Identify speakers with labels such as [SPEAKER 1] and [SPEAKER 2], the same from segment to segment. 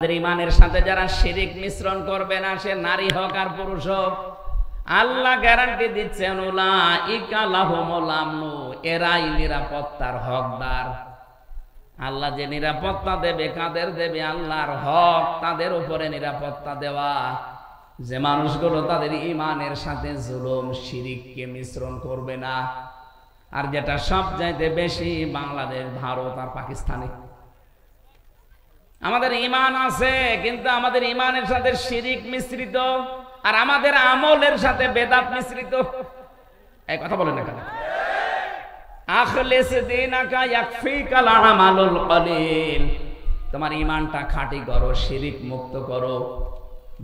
[SPEAKER 1] ইমানের সাথে যারা শিরিক মিশ্রণ করবে না, সে নারী হোক আর পুরুষ হোক, আল্লাহ গ্যারান্টি দিচ্ছেন উলাইকা লাহুমুল আমনু, এরাই নিরাপত্তার হকদার। আল্লাহ যে নিরাপত্তা দেবে, কাদের দেবে? আল্লাহর হক তাদের উপরে নিরাপত্তা দেওয়া, যে মানুষগুলো তাদের ইমানের সাথে জুলুম শিরিককে মিশ্রণ করবে না। আর যেটা সবচাইতে বেশি বাংলাদেশ, ভারত আর পাকিস্তানে আমাদের ইমান আছে, কিন্তু আমাদের ইমানের সাথে শিরিক মিশ্রিত, আর আমাদের আমলের সাথে বেদাত মিশ্রিত। এই কথা বলেন না কেন? আখলিস দীনাকা ইয়াকফিকাল আমালুল কলিল, তোমার ইমানটা খাঁটি করো, শিরিক মুক্ত করো।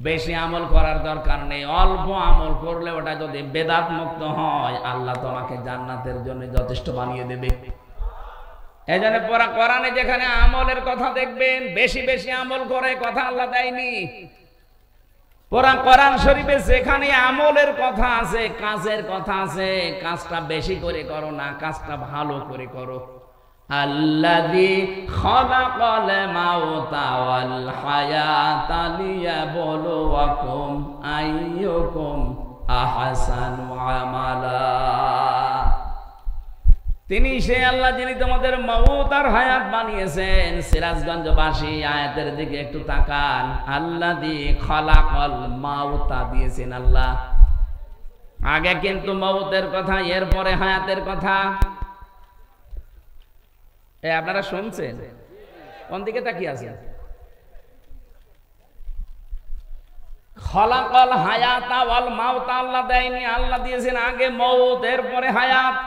[SPEAKER 1] বেশি আমল করার দরকার নেই, অল্প আমল করলে ওটা যদি বেদাত মুক্ত হয়, আল্লাহ তোমাকে জান্নাতের জন্য যথেষ্ট বানিয়ে দেবে। এই জন্য কোরআনে যেখানে আমলের কথা দেখবেন, বেশি বেশি আমল করে কথা আল্লাহ দেয়নি। কোরআন শরীফে যেখানে আমলের কথা আছে, কাজের কথা আছে, কাজটা বেশি করে করো না, কাজটা ভালো করে করো। আল্লাযী খালাকাল মাউতা ওয়াল হায়াতা লিয়াবলুয়াকুম আইয়ুকুম আহসানু আমালা। তিনি সে আল্লাহ যিনি তোমাদের মউত আর হায়াত বানিয়েছেন। সিরাজগঞ্জবাসী আয়াতের দিকে একটু তাকান। আল্লাযী খালাকাল মাউতা দিয়েছেন আল্লাহ, আগে কিন্তু মউতের কথা, এরপরে হায়াতের কথা। আপনারা শুনছেন? কোন দিকে তাকিয়ে আছেন? খালাকাল হায়াতা ওয়াল মাউতা আল্লাহ দেয়নি, আল্লাহ দিয়েছেন আগে মউত, এরপরে হায়াত।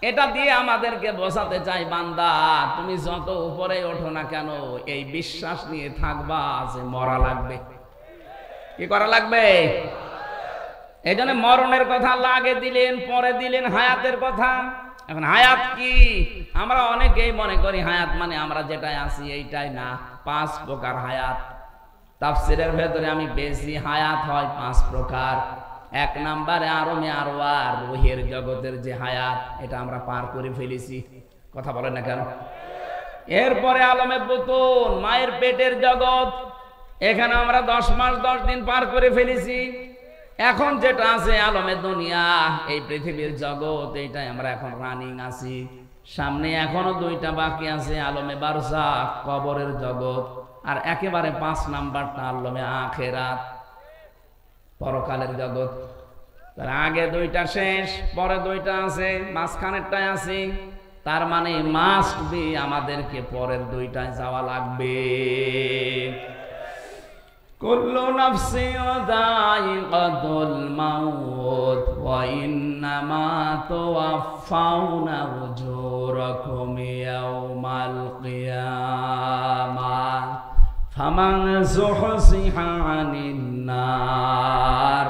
[SPEAKER 1] এটা দিয়ে আমাদেরকে বোঝাতে চাই, বান্দা তুমি যত উপরে ওঠো না কেন, এই বিশ্বাস নিয়ে থাকবা যে মরা লাগবে। কি করা লাগবে? এই জন্য মরণের কথা আল্লাহ আগে দিলেন, পরে দিলেন হায়াতের কথা। এখন হায়াত কি? আমরা অনেকেই মনে করি হায়াত মানে আমরা যেটাই আছি এইটাই, না। 5 প্রকার হায়াত। তাফসীরের ভেতরে আমি বেশি হায়াত হয় 5 প্রকার। 1 নম্বরে আরমে আরওয়ার, রুহের জগতের যে হায়াত, এটা আমরা পার করে ফেলেছি। কথা বলেন না কেন? এরপরে আলমে বুতুন, মায়ের পেটের জগৎ, এখানে আমরা 10 মাস 10 দিন পার করে ফেলেছি। এখন যেটা আছে আলমে দুনিয়া, এই পৃথিবীর জগৎ, এইটাই আমরা এখন রানিং আছি। সামনে এখনো 2টা বাকি আছে, আলমে বারজাখ, কবরের জগৎ, আর একেবারে 5 নাম্বারটা আলমে আখিরাত, পরকালের জগৎ। তার আগে 2টা শেষ, পরে 2টা আছে, মাঝখানেরটাই আছে। তার মানে মাস্ট বি আমাদেরকে পরের 2টায় যাওয়া লাগবে। কুল্লু নাফসিন যায়িকাতুল মাউত ওয়া ইন্নামা তুওয়াফাউনা উজুরাকুম ইয়াওমাল কিয়ামাহ ফামান যুহজিহা আনিন নার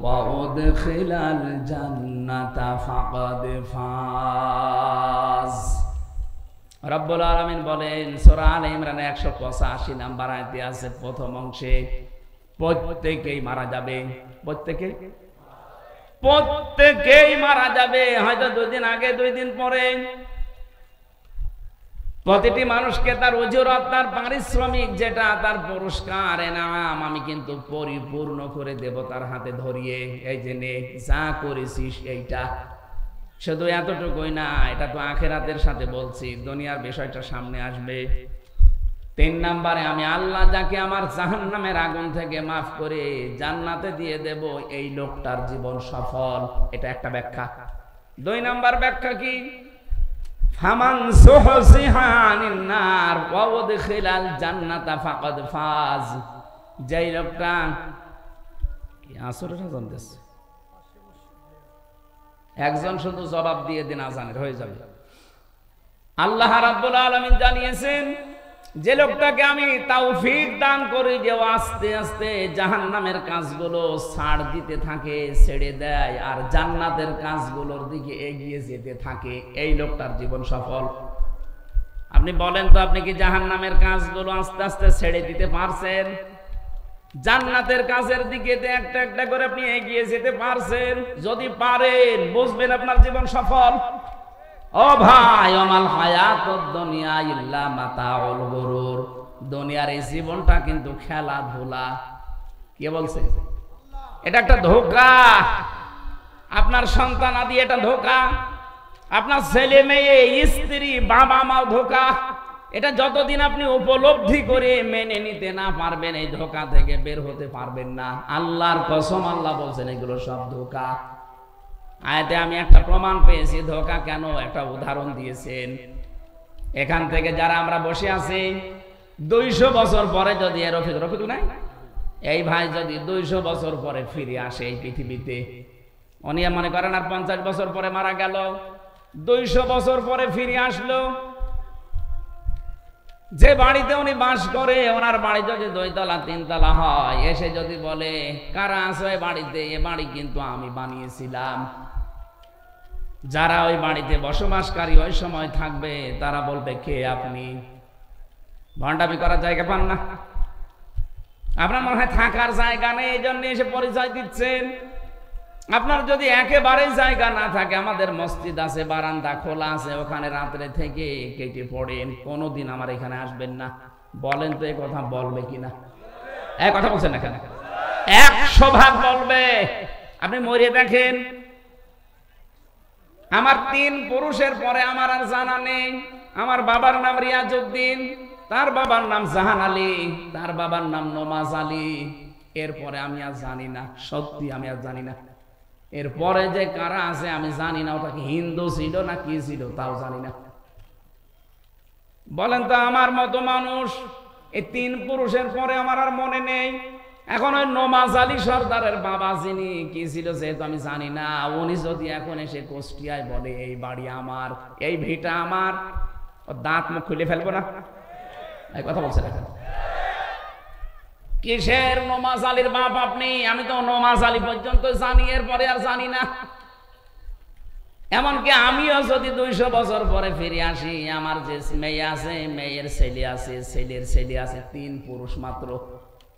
[SPEAKER 1] ওয়া উদখিলাল জান্নাতা ফাকাদ ফাজ। রব্বুল আলামিন বলেন সূরা আলে ইমরানে 185 নাম্বার আয়াতে আছে, প্রথম অংশে, প্রত্যেকেই মারা যাবে। প্রত্যেকেই মারা যাবে, হয়তো 2 দিন আগে 2 দিন পরে। প্রতিটি মানুষকে তার উজুরত, তার পারিশ্রমিক, যেটা তার পুরস্কার, এনাম আমি কিন্তু পরিপূর্ণ করে দেব তার হাতে ধরিয়ে। এই যে নে, যা করেছিস এইটা। শুধু এতটুকুই না, এটা তো আখিরাতের সাথে বলছি, দুনিয়ার বিষয়টা সামনে আসবে। 3 নম্বরে আমি আল্লাহ যাকে আমার জাহান্নামের আগুন থেকে মাফ করে জান্নাতে দিয়ে দেব, এই লোকটার জীবন সফল। এটা একটা ব্যাখ্যা। 2 নম্বর ব্যাখ্যা কি? ফামান যুহজিহা আনিন নার ওয়া উদখিলাল জান্নাতা ফাকাদ ফাজ। যেই লোকটা, কি আসরের আযান দিচ্ছে, একজন শুধু জবাব দিয়ে দিন, আজানের হয়ে যাবে। আল্লাহ রাব্বুল আলামিন জানিয়েছেন, যে লোকটাকে আমি তৌফিক দান করি যে আস্তে আস্তে জাহান্নামের কাজগুলো ছাড় দিতে থাকে, ছেড়ে দেয়, আর জান্নাতের কাজগুলোর দিকে এগিয়ে যেতে থাকে, এই লোকটার জীবন সফল। আপনি বলেন তো, আপনি কি জাহান্নামের কাজগুলো আস্তে আস্তে ছেড়ে দিতে পারছেন? জান্নাতের কাজের দিকে একটা একটা করে আপনি এগিয়ে যেতে পারছেন? যদি পারেন, বুঝবেন আপনার জীবন সফল। ও ভাই, ওমাল হায়াতুদ দুনিয়া ইল্লা মাতাউল গুরুর, দুনিয়ার এই জীবনটা কিন্তু খেলাধুলা। কে বলছে? এটা একটা ধোঁকা। আপনার সন্তান আদি এটা ধোঁকা, আপনার ছেলে মেয়ে স্ত্রী বাবা মাও ধোঁকা। এটা যতদিন আপনি উপলব্ধি করে মেনে নিতে না পারবেন, এই ধোঁকা থেকে বের হতে পারবেন না। আল্লাহর কসম, আল্লাহ বলছেন এগুলো সব ধোঁকা। আয়াতে আমি একটা প্রমাণ পেয়েছি ধোঁকা কেন, একটা উদাহরণ দিয়েছেন। এখান থেকে যারা আমরা বসে আছি 200 বছর পরে যদি রফিক নাই এই ভাই যদি 200 বছর পরে ফিরে আসে এই পৃথিবীতে, উনি মনে করেন আর 50 বছর পরে মারা গেল, 200 বছর পরে ফিরে আসলো, যে বাড়িতে উনি বাস করে ওনার বাড়ি যদি 2 তলা 3 তলা হয়, এসে যদি বলে কারা আছে ওই বাড়িতে, এ বাড়ি কিন্তু আমি বানিয়েছিলাম, যারা ওই বাড়িতে বসবাসকারী ওই সময় থাকবে তারা বলবে কে আপনি? ভণ্ডামি করার জায়গা পান না? আপনার মনে হয় থাকার জায়গা নেই, এই জন্য এসে পরিচয় দিচ্ছেন। আপনার যদি একেবারে জায়গা না থাকে, আমাদের মসজিদ আছে, বারান্দা খোলা আছে, ওখানে রাত্রে থেকে কেটে পড়েন, কোনোদিন আমার এখানে আসবেন না। বলেন তো এই কথা বলবে কিনা? এক কথা বলছেন না কেন? 100 ভাগ বলবে। আপনি মরিয়ে দেখেন, আমার 3 পুরুষের পরে আমার আর জানা নেই। আমার বাবার নাম রিয়াজউদ্দিন, তার বাবার নাম জাহান আলী, তার বাবার নাম নমাজ আলী, এরপরে আমি আর জানি না, সত্যি আমি আর জানি না। এরপরে যে কারা আছে আমি জানি না, ওটা কি হিন্দু ছিল না কি ছিল তাও জানি না। বলেন তো আমার মতো মানুষ এই 3 পুরুষের পরে আমার আর মনে নেই। এখন ওই নমাজ আলী সর্দারের বাবা যিনি কি ছিল যেহেতু আমি জানি না, উনি যদি এখন এসে কুষ্টিয়ায় বলে এই বাড়ি আমার, এই ভিটা আমার, ও দাঁত মুখ খুলে ফেলবো না? এই কথা বলছে না? কিসের নমাজ আলীর বাপ আপনি? আমি তো নমাজ আলী পর্যন্ত জানি, এরপরে আর জানি না। এমনকি আমিও যদি 200 বছর পরে ফিরে আসি, আমার যে মেয়ে আছে, মেয়ের ছেলে আছে, ছেলের ছেলে আছে, 3 পুরুষ মাত্র।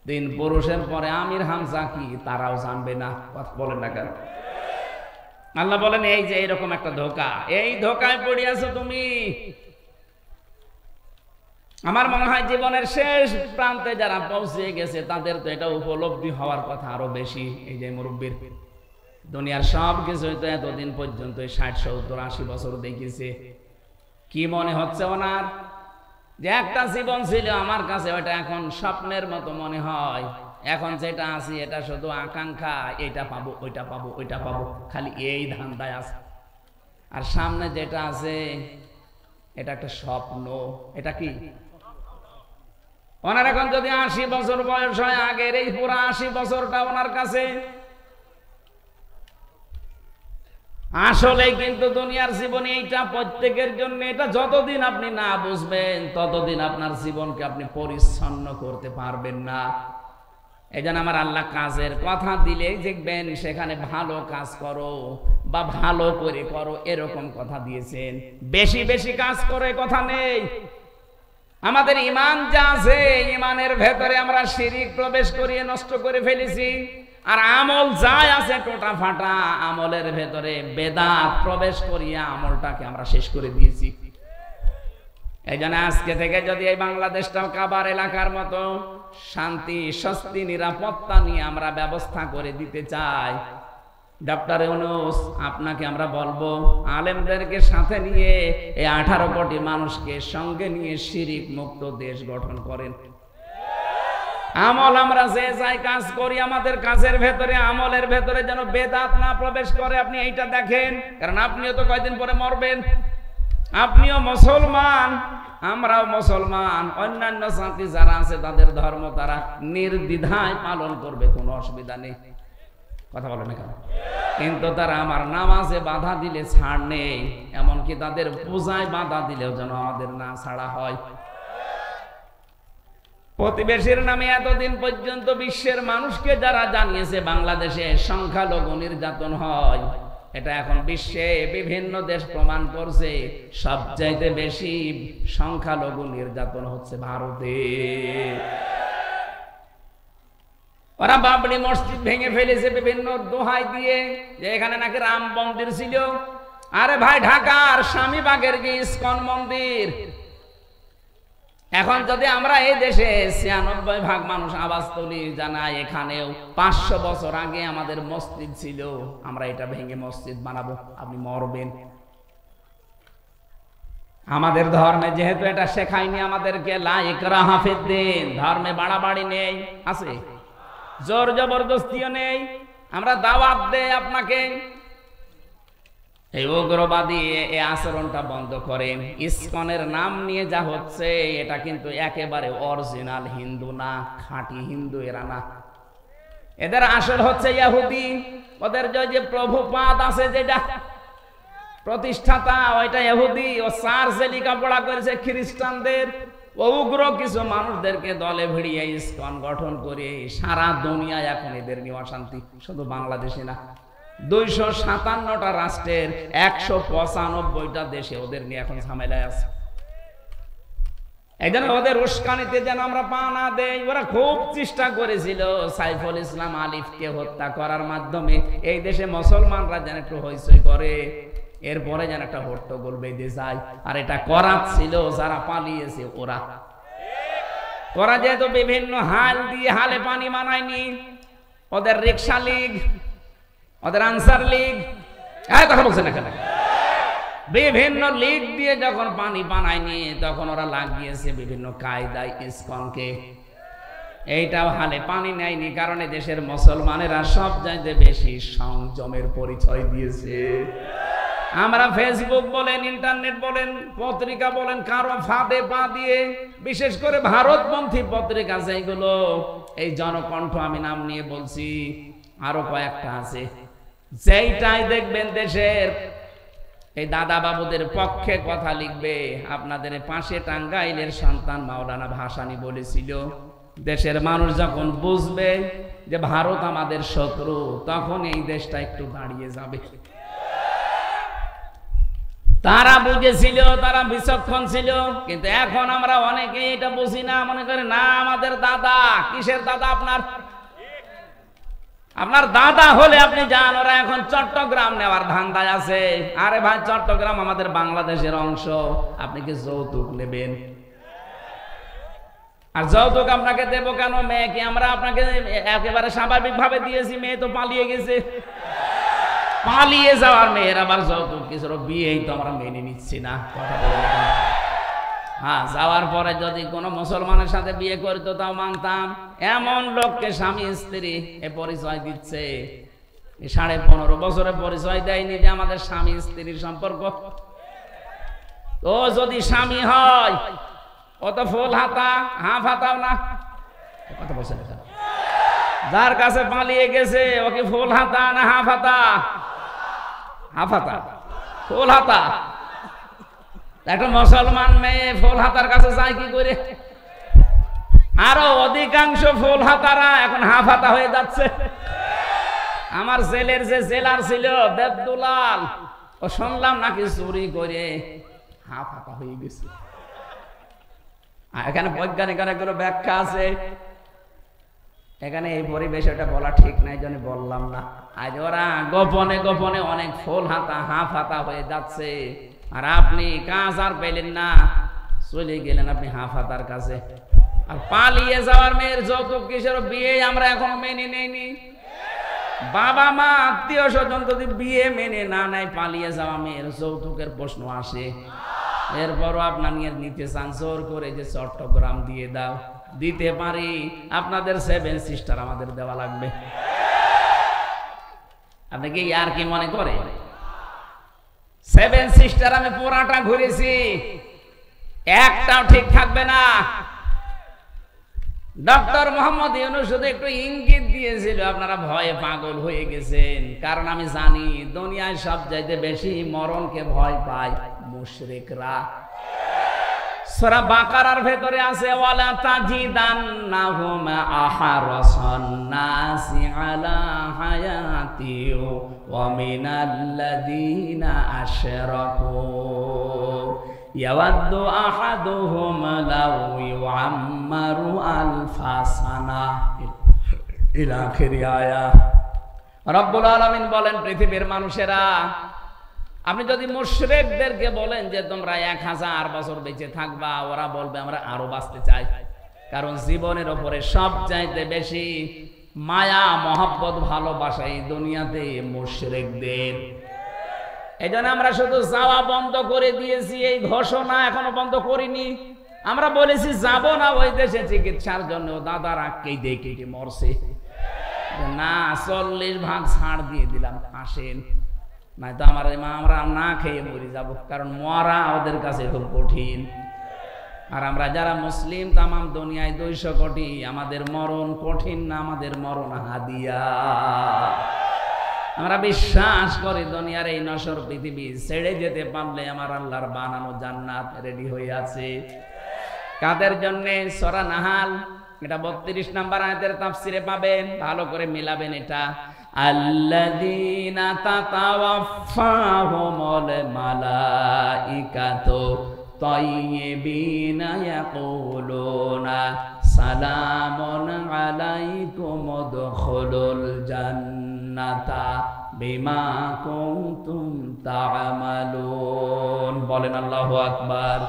[SPEAKER 1] 3 পুরুষের পরে আমির হামজা কি তারাও জানবে না। কথা বলেন না কেন? আল্লাহ বলেন এই যে এরকম একটা ধোঁকা, এই ধোঁকায় পড়ে আছো তুমি। আমার মনে হয় জীবনের শেষ প্রান্তে যারা পৌঁছে গেছে তাদের তো এটা উপলব্ধি হওয়ার কথা আরো বেশি। এই যে মুরব্বীর দুনিয়ার সব কিছু তো এতদিন পর্যন্ত 60, 70, 80 বছর দেখেছে, কি মনে হচ্ছে ওনার যে একটা জীবন ছিল আমার কাছে, ওটা এখন স্বপ্নের মতো মনে হয়। এখন যেটা আছে এটা শুধু আকাঙ্ক্ষা, এটা পাবো, ওইটা পাবো, ওইটা পাবো, খালি এই ধান্দায় আছে। আর সামনে যেটা আছে এটা একটা স্বপ্ন। এটা কি? ওনার এখন যদি 80 বছর বয়স হয়, আগের এই পুরো 80 বছরটা ওনার কাছে আসলে কিন্তু দুনিয়ার জীবনে এইটা প্রত্যেকের জন্য। এটা যতদিন আপনি না বুঝবেন ততদিন আপনার জীবনকে আপনি পরিচ্ছন্ন করতে পারবেন না। এই জন্য আমার আল্লাহ কাজের কথা দিলে দেখবেন সেখানে ভালো কাজ করো বা ভালো করে করো এরকম কথা দিয়েছেন। বেশি বেশি কাজ করে কথা নেই। আমাদের ঈমান যা আছে, ঈমানের ভেতরে আমরা শিরিক প্রবেশ করিয়ে নষ্ট করে ফেলেছি। আর আমল যাই আছে টোটা ফাটা, আমলের ভেতরে বেদাত প্রবেশ করিয়া আমলটাকে আমরা শেষ করে দিয়েছি। এই জন্য আজকে থেকে যদি এই বাংলাদেশটাও কাবার এলাকার মতো শান্তি, স্বস্তি, নিরাপত্তা নিয়ে আমরা ব্যবস্থা করে দিতে চাই, ডক্টর ইউনূস আপনাকে আমরা বলবো আলেমদেরকে সাথে নিয়ে এই 18 কোটি মানুষকে সঙ্গে নিয়ে শিরিক মুক্ত দেশ গঠন করেন। আমল আমরা যে যাই কাজ করি, আমাদের কাজের ভেতরে, আমলের ভেতরে যেন বেদাত না প্রবেশ করে। আপনি এইটা দেখেন, কারণ আপনিও তো কয়দিন পরে মরবেন। আপনিও মুসলমান, আমরাও মুসলমান। অন্যান্য জাতি যারা আছে তাদের ধর্ম তারা নির্দ্বিধায় পালন করবে, কোনো অসুবিধা নেই। কথা বলে না কেন? কিন্তু তারা আমার নামাজে বাধা দিলে ছাড় নেই, এমনকি তাদের পূজায় বাধা দিলেও যেন আমাদের না ছাড়া হয়। প্রতিবেশীর নামে এতদিন পর্যন্ত বিশ্বের মানুষকে যারা জানিয়েছে বাংলাদেশে সংখ্যালঘু নির্যাতন হয়, এটা এখন বিশ্বে বিভিন্ন দেশ প্রমাণ করছে সবচাইতে বেশি সংখ্যালঘু নির্যাতন হচ্ছে ভারতে। ওরা বাবরি মসজিদ ভেঙে ফেলেছে বিভিন্ন দোহাই দিয়ে যে এখানে নাকি রাম মন্দির ছিল। আরে ভাই, ঢাকার স্বামীবাগের কি ইসকন মন্দির এখন যদি আমরা এই দেশে ৯৬% মানুষ আওয়াজ তুলি জানাই এখানেও ৫০০ বছর আগে আমাদের মসজিদ ছিল, আমরা এটা ভেঙে মসজিদ বানাবো, আপনি মরবেন। আমাদের ধর্মে যেহেতু এটা শেখায়নি আমাদেরকে, লা ইকরাহা ফিদ্দিন, ধর্মে বাড়াবাড়ি নেই, আছে জোর জবরদস্তিও নেই। আমরা দাওয়াত দেই আপনাকে এই উগ্রবাদী এই আচরণটা বন্ধ করেন। ইসকনের নাম নিয়ে যা হচ্ছে এটা কিন্তু একেবারে অরিজিনাল হিন্দু না, খাঁটি হিন্দু এরা না। এদের আসল হচ্ছে ইহুদি। ওদের যে প্রভুপাদ আছে যেটা প্রতিষ্ঠাতা, ওইটা ইহুদি। ও চার্চে লেখাপড়া করেছে খ্রিস্টানদের। ও উগ্র কিছু মানুষদেরকে দলে ভিড়িয়ে ইসকন গঠন করে সারা দুনিয়ায় এখন এদের নিয়ে অশান্তি, শুধু বাংলাদেশে না, ২৫৭টা রাষ্ট্রের ১৯৫টা দেশে ওদের নিয়ে এখন ঝামেলায় আছে। এই জন্য ওদের উস্কানিতে যেন আমরা পা না দেই। ওরা খুব চেষ্টা করেছিল সাইফুল ইসলাম আলিফকে হত্যা করার মাধ্যমে এই দেশে মুসলমানরা যেন একটু হইচই করে, এরপরে যেন একটা হট্টগোল বেঁধে যায়। আর এটা করাচ্ছিল যারা পালিয়েছে ওরা যেহেতু বিভিন্ন হাল দিয়ে হালে পানি বানায়নি, ওদের রিক্সা লীগ, ওদের আনসার লীগ, কথা বলছে না কেন, বিভিন্ন লীগ দিয়ে যখন পানি বানায়নি তখন ওরা লাগিয়েছে বিভিন্ন কায়দায় ইসকনকে। এইটাও হালে পানি নেয়নি, কারণে দেশের মুসলমানেরা সব চাইতে বেশি সংযমের পরিচয় দিয়েছে। আমরা ফেসবুক বলেন, ইন্টারনেট বলেন, পত্রিকা বলেন, কারো ফাঁদে পা দিয়ে, বিশেষ করে ভারতপন্থী পত্রিকা যেগুলো, এই জনকণ্ঠ আমি নাম নিয়ে বলছি, আরো কয়েকটা আছে, যেইটাই দেখবেন দেশের এই দাদা বাবুদের পক্ষে কথা লিখবে। আপনাদের পাশে টাঙ্গাইলের সন্তান মাওলানা ভাসানী বলেছিল, দেশের মানুষ যখন বুঝবে যে ভারত আমাদের শত্রু, তখন এই দেশটা একটু দাঁড়িয়ে যাবে। তারা বুঝেছিল, তারা বিচক্ষণ ছিল, কিন্তু এখন আমরা অনেকে এটা বুঝি না, মনে করে না আমাদের দাদা। কিসের দাদা? আপনার দাদা হলে আপনি যান, ওরা এখন চট্টগ্রাম নেওয়ার ধান্দায় আছে। আরে ভাই, চট্টগ্রাম আমাদের বাংলাদেশের অংশ, আপনি কি যৌতুক নেবেন? আর যৌতুক আপনাকে দেবো কেন? মেয়ে কি আমরা আপনাকে একেবারে স্বাভাবিক ভাবে দিয়েছি? মেয়ে তো পালিয়ে গেছে। পালিয়ে যাওয়ার মেয়ের আবার যৌতুক কিছু বিয়েই তো আমরা মেনে নিচ্ছি না। কথা বলে হ্যাঁ, যাওয়ার পরে যদি কোনো মুসলমানের সাথে বিয়ে করতো তাও মানতাম। এমন লোককে স্বামী স্ত্রী এ পরিচয় দিচ্ছে, 15.5 বছরে পরিচয় দেয়নি যে আমাদের স্বামী স্ত্রীর সম্পর্ক। তো যদি স্বামী হয়, ও তো ফুল হাতা হাফ হাতাও না। কথা বলছে না, যার কাছে পালিয়ে গেছে ও কি ফুল হাতা না হাফ হাতা? হাফ হাতা, ফুল হাতা। একটা মুসলমান মেয়ে ফুল হাতার কাছে যায় কি করে? আরো অধিকাংশ ফুল হাতারা এখন হাফ হাতা হয়ে যাচ্ছে। আমার জেলের যে জেলার ছিল দেবদুলাল, ও শুনলাম নাকি চুরি করে হাফ হাতা হয়ে গেছে। এখানে বৈজ্ঞানিক অনেকগুলো ব্যাখ্যা আছে, এখানে এই পরিবেশে এটা বলা ঠিক নাই, জন্য বললাম না। আজ ওরা গোপনে গোপনে অনেক ফুল হাতা হাফ হাতা হয়ে যাচ্ছে, আর আপনি কাজ আর পেলেন না, চলে গেলেন আপনি হাফ হাতার কাছে। আর পালিয়ে যাওয়ার মেয়ের যৌতুক কিসের? বিয়ে আমরা এখন মেনে নেইনি। বাবা মা আত্মীয় স্বজন যদি বিয়ে মেনে না নেয়, পালিয়ে যাওয়া মেয়ের যৌতুকের প্রশ্ন আসে। এরপরও আপনার নিয়ে নিতে চান জোর করে যে চট্টগ্রাম দিয়ে দাও, দিতে পারি। আপনাদের 7 সিস্টার আমাদের দেওয়া লাগবে। আপনি কি আর কি মনে করে? 7 সিস্টার আমি পুরাটা ঘুরেছি, একটাও ঠিক থাকবে না। ডক্টর মোহাম্মদ ইউনূস শুধু একটু ইঙ্গিত দিয়েছিল, আপনারা ভয়ে পাগল হয়ে গেছেন। কারণ আমি জানি দুনিয়ায় সবচাইতে বেশি মরণকে ভয় পায় মুশরিকরা। সূরা বাকারার ভেতরে আছে, ওয়ালা তাজিদান্নাহুম আহরাসান নাসি আলা হায়াতি ওয়া মিনাল্লাযীনা আশরাকু ইয়াওয়াদ্দু আহাদুহুম লাউ ইউআম্মারু আলফা সানা ইলা আখিরি আয়াত। রব্বুল আলামিন বলেন, পৃথিবীর মানুষেরা আপনি যদি মুশরিকদেরকে বলেন যে তোমরা 1000 বছর বেঁচে থাকবা, ওরা বলবে আমরা আরো বাঁচতে চাই। কারণ জীবনের উপরে সবচাইতে বেশি মায়া মহব্বত ভালোবাসা এই দুনিয়াতে মুশরিকদের। এজন্য আমরা শুধু যাওয়া বন্ধ করে দিয়েছি, এই ঘোষণা এখনো বন্ধ করিনি। আমরা বলেছি যাব না ওই দেশে চিকিৎসার জন্য, দাদারা কেটে কেটে মরছে, না 40 ভাগ ছাড় দিয়ে দিলাম, আসেন, নাই তো আমরা না খেয়ে মরে যাব, কারণ মরা ওদের কাছে খুব কঠিন। আর আমরা যারা মুসলিম তামাম দুনিয়ায় 200 কোটি, আমাদের মরণ কঠিন না, আমাদের মরণ হাদিয়া। আমরা বিশ্বাস করি দুনিয়ার এই নশ্বর পৃথিবী ছেড়ে যেতে পারলে আমার আল্লাহর বানানো জান্নাত রেডি হয়ে আছে। কাদের জন্য? সূরা নাহাল, এটা 32 নম্বর আয়াতের তাফসিরে পাবেন, ভালো করে মিলাবেন এটা। আল্লাযীনা তাতাওয়াফাহুমুল মালাইকাতু তাইয়্যিবিনা ইয়াকুলুনা সালামুন আলাইকুম উদখুলুল জান্নাতা বিমা কুনতুম তা'মালুন। বলেন আল্লাহু আকবার।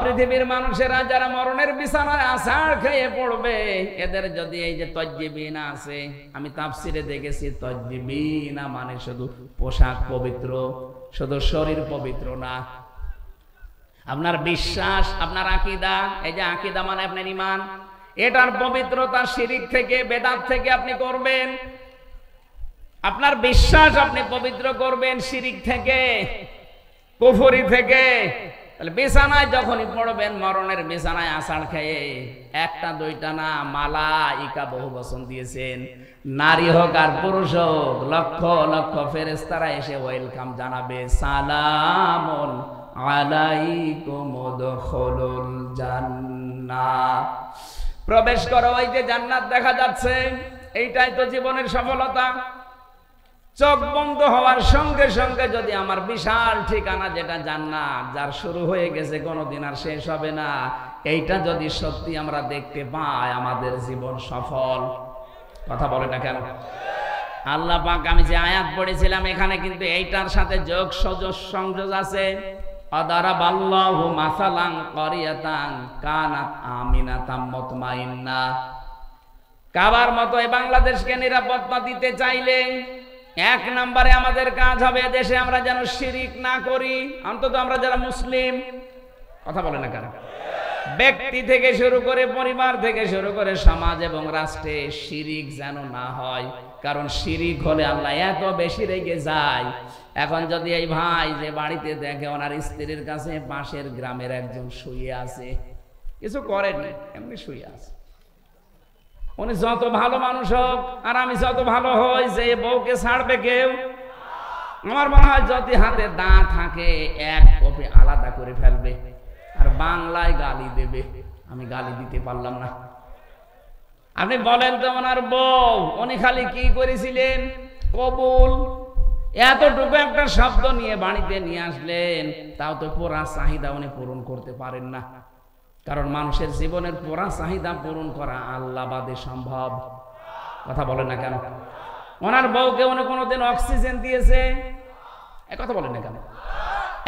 [SPEAKER 1] পৃথিবীর মানুষেরা যারা মরণের বিছানায় আছাড় খেয়ে পড়বে, এদের যদি এই যে তাইয়্যিবিনা আছে, আমি তাফসিরে দেখেছি তাইয়্যিবিনা মানে শুধু পোশাক পবিত্র, শুধু শরীর পবিত্র না, আপনার বিশ্বাস, আপনার আকীদা, এই যে আকীদা মানে আপনার ঈমান, এটার পবিত্রতা শিরিক থেকে, বেদাত থেকে আপনি করবেন। আপনার বিশ্বাস আপনি পবিত্র করবেন শিরিক থেকে, কুফরি থেকে। তাহলে বিছানায় যখনই পড়বেন, মরণের বিছানায় আছাড় খেয়ে, একটা দুইটা না, মালাইকা বহু বচন দিয়েছেন, নারী হোক আর পুরুষ হোক, লক্ষ লক্ষ ফেরেশতারা এসে ওয়েলকাম জানাবে, সালামুন আলাইকুম উদখুলুল জান্নাহ, প্রবেশ করো, ওই যে জান্নাত দেখা যাচ্ছে, এইটাই তো জীবনের সফলতা। চোখ বন্ধ হওয়ার সঙ্গে সঙ্গে যদি আমার বিশাল ঠিকানা যেটা জান্নাত, যার শুরু হয়ে গেছে কোনোদিন আর শেষ হবে না, এইটা যদি সত্যি আমরা দেখতে পাই, আমাদের জীবন সফল। কথা বলে না কেন? আল্লাহ পাক আমি যে আয়াত পড়েছিলাম এখানে কিন্তু এইটার সাথে যোগ সংযোগ আছে। আদারাবাল্লাহু মাসালান ক্বরিয়াতান কানাত আমিনাতাম মুতমাইন্না। কাবার মতো এই বাংলাদেশকে নিরাপত্তা দিতে চাইলে 1 নম্বরে আমাদের কাজ হবে দেশে আমরা যেন শিরিক না করি, অন্তত আমরা যারা মুসলিম। কথা বলে না কেন? ব্যক্তি থেকে শুরু করে, পরিবার থেকে শুরু করে, সমাজ এবং রাষ্ট্রে শিরিক যেন না হয়, কারণ শিরিক হলে আল্লাহ এত বেশি রেগে যায়। এখন যদি এই ভাই যে বাড়িতে দেখে ওনার স্ত্রীর কাছে পাশের গ্রামের একজন শুয়ে আছে, কিছু করেনি, এমনি শুয়ে আছে, উনি যত ভালো মানুষ হোক আর আমি যত ভালো হই, যে বউকে ছাড়বে কেউ? আমার মনে হয় যদি হাতে দাঁত থাকে 1 কপি আলাদা করে ফেলবে, আর বাংলায় গালি দেবে। আমি গালি দিতে পারলাম না। আপনি বলেন তো, ওনার বউ উনি খালি কি করেছিলেন? কবুল, এতটুকু একটা শব্দ নিয়ে বাড়িতে নিয়ে আসলেন, তাও তো পুরা চাহিদা উনি পূরণ করতে পারেন না। কারণ মানুষের জীবনের পুরা চাহিদা পূরণ করা আল্লাহ বাদে সম্ভব। কথা বলেন না কেন? ওনার বউকে উনি কোনোদিন অক্সিজেন দিয়েছে? কথা বলেন না কেন?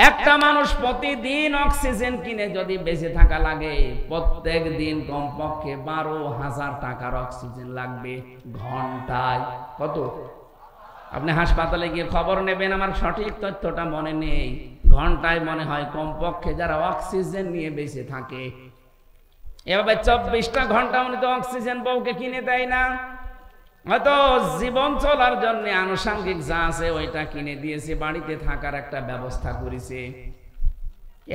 [SPEAKER 1] একটা মানুষ প্রতিদিন অক্সিজেন কিনে যদি বেঁচে থাকা লাগে, প্রত্যেক দিন কমপক্ষে 12,000 টাকার অক্সিজেন লাগবে ঘন্টায়। কত? আপনি হাসপাতালে গিয়ে খবর নেবেন, আমার সঠিক তথ্যটা মনে নেই, ঘন্টায় মনে হয় কমপক্ষে যারা অক্সিজেন নিয়ে বেঁচে থাকে, এভাবে 24টা ঘন্টা উনি তো অক্সিজেন বউকে কিনে দেয় না। হয়তো জীবন চলার জন্য আনুষঙ্গিক যা আছে ওইটা কিনে দিয়েছে, বাড়িতে থাকার একটা ব্যবস্থা করেছে।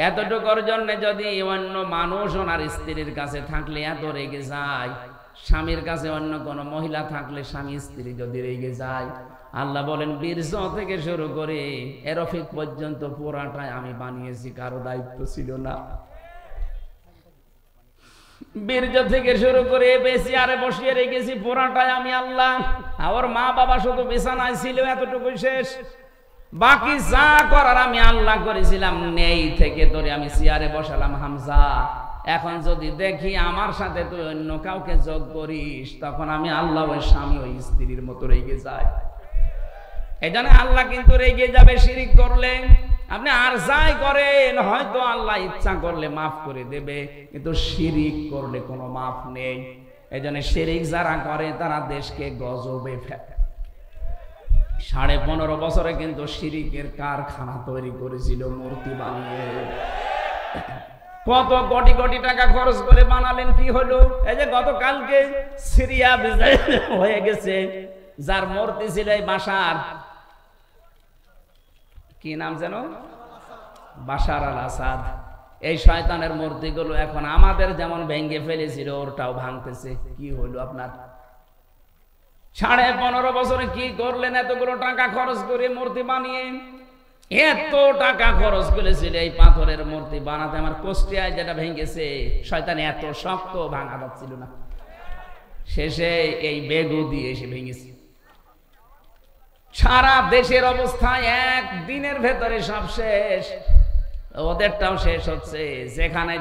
[SPEAKER 1] এতটুকুর জন্য যদি অন্য মানুষ ওনার স্ত্রীর কাছে থাকলে এত রেগে যায়, স্বামীর কাছে অন্য কোনো মহিলা থাকলে স্বামী স্ত্রী যদি রেগে যায়, আল্লাহ বলেন বীর্য থেকে শুরু করে এরফিক পর্যন্ত পুরাটাই আমি বানিয়েছি, কারো দায়িত্ব ছিল না। বীর্য থেকে শুরু করে বেশি আরে বসিয়ে রেখেছি, পুরাটাই আমি আল্লাহ। আমার মা বাবা শুধু বিছানায় ছিল, এতটুকু শেষ। বাকি যা করার আমি আল্লাহ করেছিলাম। নেই থেকে ধরে আমি চেয়ারে বসালাম হামজা। এখন যদি দেখি আমার সাথে তুই অন্য কাউকে যোগ করিস, তখন আমি আল্লাহ ওই স্বামী ওই স্ত্রীর মতো রেগে যাই। এই জন্য আল্লাহ কিন্তু রেগে যাবে শিরিক করলে। আপনি আর যাই করেন হয়তো আল্লাহ ইচ্ছা করলে মাফ করে দেবে, কিন্তু শিরিক করলে কোনো মাফ নেই। এই জন্য শিরিক যারা করে তারা দেশকে গজবে ফেলে। 15.5 বছরে কিন্তু শিরিকের কারখানা তৈরি করেছিল মূর্তি বানিয়ে। কত কোটি কোটি টাকা খরচ করে বানালেন, কি হলো? এই যে গতকালকে সিরিয়া বিজয় হয়ে গেছে, যার মূর্তি ছিল এই বাশার, কি নাম যেন, বাশার আল আসাদ। এই শয়তানের মূর্তিগুলো এখন আমাদের যেমন ভেঙে ফেলেছিল ওরটাও ভাঙতেছে। কি হলো আপনার? 15.5 বছরে কি করলেন? এতগুলো টাকা খরচ করে মূর্তি বানিয়ে, এত টাকা খরচ করেছিল এই পাথরের মূর্তি বানাতে। আমার কুষ্টিয়ায় যেটা ভেঙেছে, শয়তান এত শক্ত ভাঙা যাচ্ছিল না, শেষে এই বেগু দিয়ে এসে ভেঙেছে। সারা দেশের অবস্থা একদিনের ভেতরে সব শেষ, ওদেরটাও শেষ হচ্ছে। যেখানে